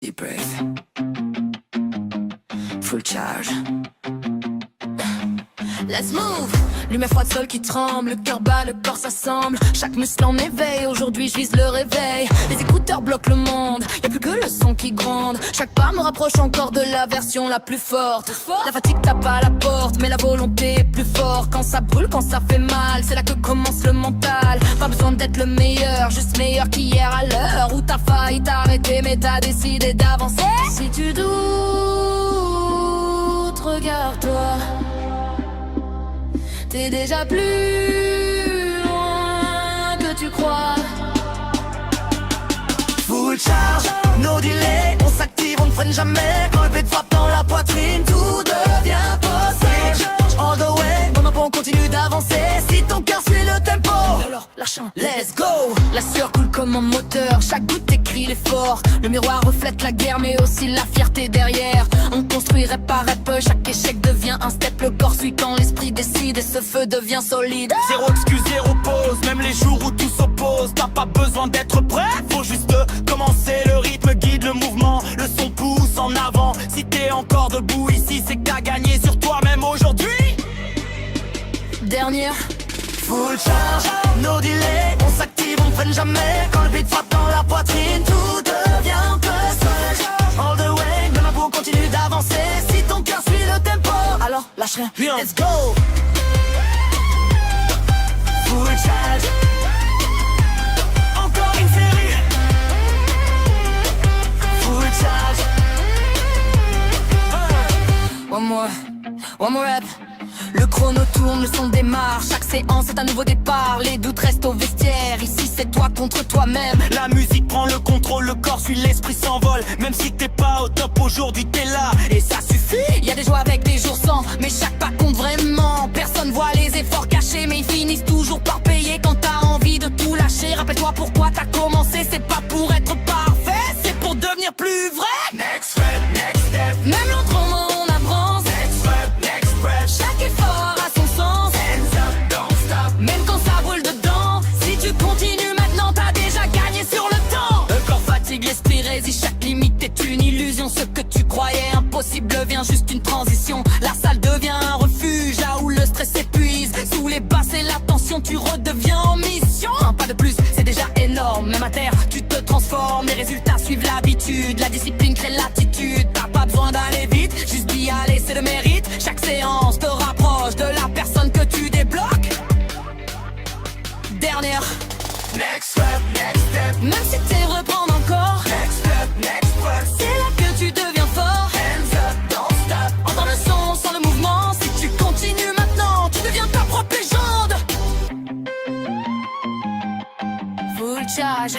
Deep breath. Full charge. Let's move. Lumière froide, sol qui tremble, le cœur bat, le corps s'assemble. Chaque muscle en éveil, aujourd'hui je vise le réveil. Les écouteurs bloquent le monde, y'a plus que le son qui gronde. Chaque pas me rapproche encore de la version la plus forte. La fatigue tape à la porte, mais la volonté est plus forte. Quand ça brûle, quand ça fait mal, c'est là que commence le mental. Pas besoin d'être le meilleur, juste meilleur qu'hier à l'heure où t'as failli t'arrêter mais t'as décidé d'avancer. Si tu doutes, regarde-toi. T'es déjà plus loin que tu crois. Full charge, no delay. On s'active, on ne freine jamais. Quand le beat frappe dans la poitrine, tout devient possible. All the way, on continue d'avancer. Si ton cœur suit le tempo, Alors lâche un, let's go. La sueur coule comme un moteur, chaque goutte écrit l'effort. Le miroir reflète la guerre mais aussi la fierté derrière. On construit rep par rep, chaque échec devient un step. Le corps suit quand l'esprit décide et ce feu devient solide. Zéro excuse, zéro pause, même les jours où tout s'oppose. T'as pas besoin d'être prêt, faut juste commencer. Le rythme guide le mouvement, le son pousse en avant. Si t'es encore debout ici, c'est que t'as gagné sur toi-même aujourd'hui. Dernière. Full charge, no delay. On s'active, on ne freine jamais. Quand le beat frappe dans la poitrine, tout devient possible. All the way, même à bout, continue d'avancer. Si ton cœur suit le tempo, Alors lâche rien, let's go. Full charge. Encore une série. Full charge. one more rap. Le chrono tourne, le son démarre. Chaque séance est un nouveau départ. Les doutes restent au vestiaire. Ici c'est toi contre toi-même. La musique prend le contrôle, le corps suit, l'esprit s'envole. Même si t'es pas au top aujourd'hui, t'es là et ça suffit. Y a des jours avec, des jours sans, mais chaque pas compte vraiment. Personne voit les efforts cachés, mais ils finissent toujours par payer. Quand t'as envie de tout lâcher, rappelle-toi pourquoi t'as commencé. C'est pas pour être parfait, c'est pour devenir plus vrai. Next step, next step. Même l'entraînement on avance. Next step, next step. Chaque effort a son sens. Hands up, don't stop. Même quand ça brûle dedans, si tu continues maintenant, t'as déjà gagné sur le temps. Le corps fatigue, l'esprit résiste, chaque limite est une illusion. Ce que tu croyais impossible devient juste une transition. La salle devient un refuge, là où le stress s'épuise. Sous les basses et la tension, tu redeviens en mission. Un pas de plus, c'est déjà énorme. Même à terre, tu te transformes. Les résultats suivent l'habitude. La discipline crée l'attitude. T'as pas besoin d'aller vite, juste d'y aller, c'est le mérite. Chaque séance te rapproche de la personne que tu débloques. Dernière. Next step, next step. Même si t'es reprendre encore, Next step, next step. c'est là que tu deviens fort. Hands up, don't stop. Entends le son sans le mouvement. Si tu continues maintenant, tu deviens ta propre légende. Full charge.